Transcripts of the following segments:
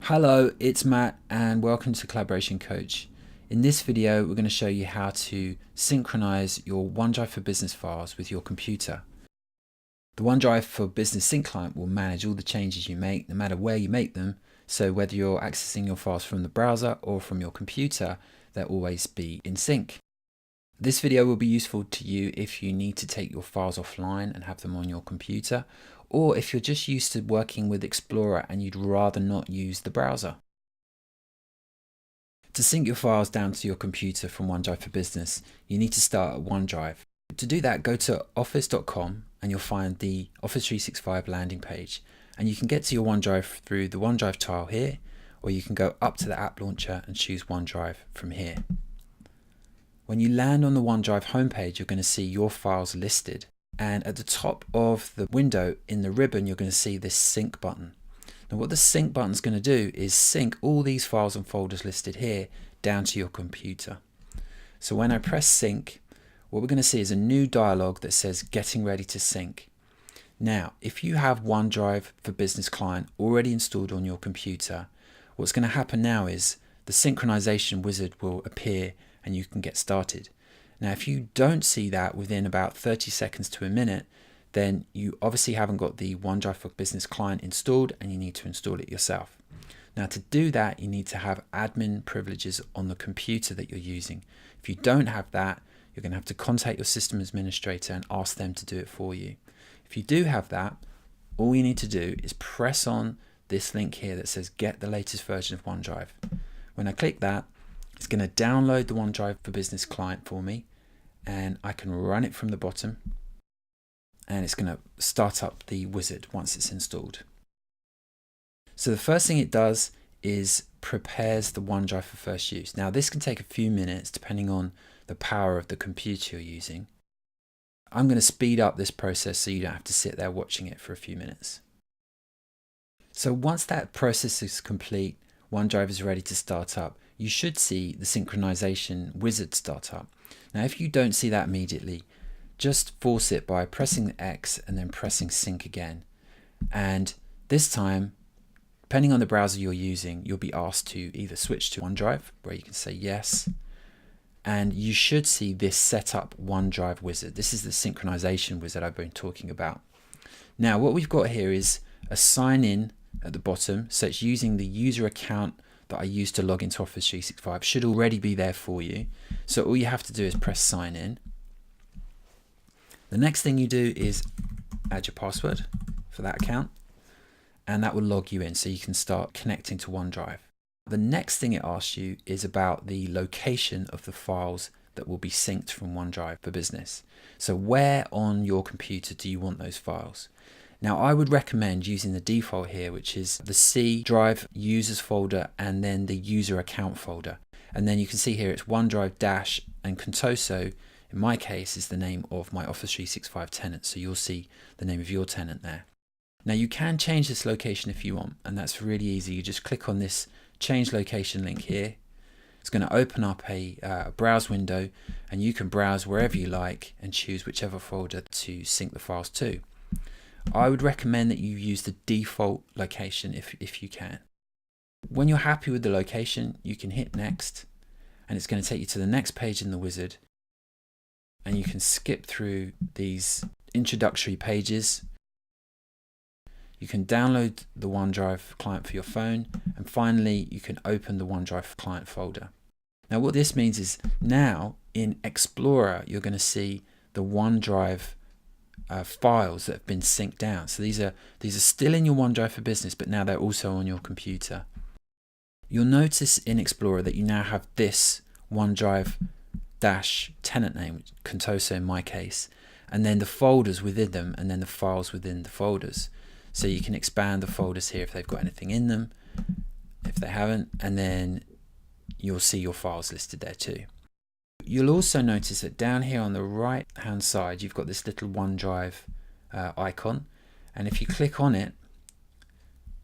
Hello, it's Matt and welcome to Collaboration Coach. In this video, we're going to show you how to synchronize your OneDrive for Business files with your computer. The OneDrive for Business Sync client will manage all the changes you make, no matter where you make them. So whether you're accessing your files from the browser or from your computer, they'll always be in sync. This video will be useful to you if you need to take your files offline and have them on your computer, or if you're just used to working with Explorer and you'd rather not use the browser. To sync your files down to your computer from OneDrive for Business, you need to start at OneDrive. To do that, go to office.com and you'll find the Office 365 landing page. And you can get to your OneDrive through the OneDrive tile here, or you can go up to the app launcher and choose OneDrive from here. When you land on the OneDrive homepage, you're going to see your files listed. And at the top of the window in the ribbon, you're going to see this sync button. Now what the sync button is going to do is sync all these files and folders listed here down to your computer. So when I press sync, what we're going to see is a new dialog that says getting ready to sync. Now, if you have OneDrive for Business client already installed on your computer, what's going to happen now is the synchronization wizard will appear and you can get started. Now, if you don't see that within about 30 seconds to a minute, then you obviously haven't got the OneDrive for Business client installed and you need to install it yourself. Now, to do that, you need to have admin privileges on the computer that you're using. If you don't have that, you're going to have to contact your system administrator and ask them to do it for you. If you do have that, all you need to do is press on this link here that says get the latest version of OneDrive. When I click that, it's going to download the OneDrive for Business client for me, and I can run it from the bottom, and it's going to start up the wizard once it's installed. So the first thing it does is prepares the OneDrive for first use. Now this can take a few minutes depending on the power of the computer you're using. I'm going to speed up this process so you don't have to sit there watching it for a few minutes. So once that process is complete, OneDrive is ready to start up. You should see the synchronization wizard start up. Now if you don't see that immediately, just force it by pressing the X and then pressing sync again. And this time, depending on the browser you're using, you'll be asked to either switch to OneDrive, where you can say yes, and you should see this setup OneDrive wizard. This is the synchronization wizard I've been talking about. Now what we've got here is a sign in at the bottom, so it's using the user account that I used to log into Office 365. Should already be there for you. So all you have to do is press sign in. The next thing you do is add your password for that account, and that will log you in so you can start connecting to OneDrive. The next thing it asks you is about the location of the files that will be synced from OneDrive for Business. So where on your computer do you want those files? Now I would recommend using the default here, which is the C drive users folder and then the user account folder. And then you can see here it's OneDrive dash and Contoso, in my case, is the name of my Office 365 tenant. So you'll see the name of your tenant there. Now you can change this location if you want, and that's really easy. You just click on this change location link here. It's going to open up a browse window, and you can browse wherever you like and choose whichever folder to sync the files to. I would recommend that you use the default location if you can. When you're happy with the location, you can hit next, and it's going to take you to the next page in the wizard, and you can skip through these introductory pages. You can download the OneDrive client for your phone, and finally you can open the OneDrive client folder. Now what this means is now in Explorer you're going to see the OneDrive files that have been synced down. So these are still in your OneDrive for Business, but now they're also on your computer. You'll notice in Explorer that you now have this OneDrive dash tenant name, Contoso in my case, and then the folders within them, and then the files within the folders. So you can expand the folders here if they've got anything in them, if they haven't, and then you'll see your files listed there too. You'll also notice that down here on the right hand side you've got this little OneDrive icon, and if you click on it,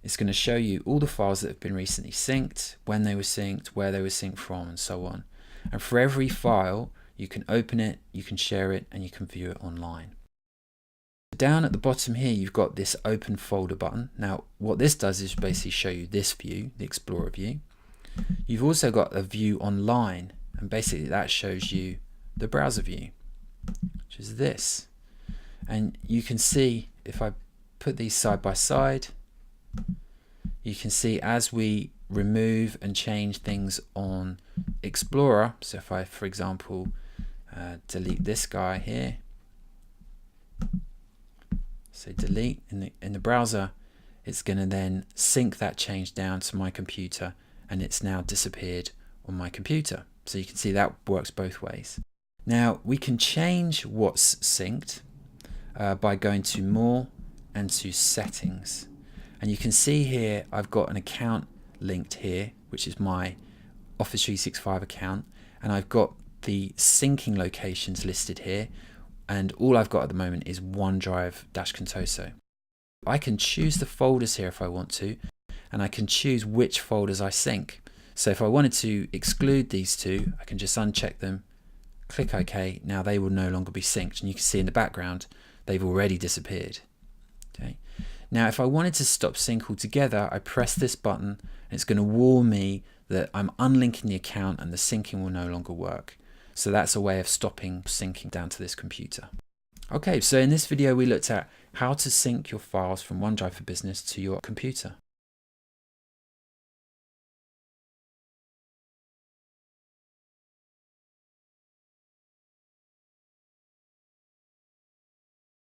it's going to show you all the files that have been recently synced, when they were synced, where they were synced from, and so on. And for every file you can open it, you can share it, and you can view it online. Down at the bottom here, you've got this open folder button. Now, what this does is basically show you this view, the Explorer view. You've also got a view online, and basically that shows you the browser view, which is this. And you can see, if I put these side by side, you can see as we remove and change things on Explorer, so if I, for example, delete this guy here, so delete in the browser, it's going to then sync that change down to my computer, and it's now disappeared on my computer. So you can see that works both ways. Now we can change what's synced by going to More and to Settings, and you can see here I've got an account linked here, which is my Office 365 account, and I've got the syncing locations listed here, and all I've got at the moment is OneDrive-Contoso. I can choose the folders here if I want to, and I can choose which folders I sync. So if I wanted to exclude these two, I can just uncheck them, click OK. Now they will no longer be synced, and you can see in the background they've already disappeared. Okay. Now if I wanted to stop sync altogether, I press this button and it's going to warn me that I'm unlinking the account and the syncing will no longer work. So that's a way of stopping syncing down to this computer. Okay, so in this video we looked at how to sync your files from OneDrive for Business to your computer.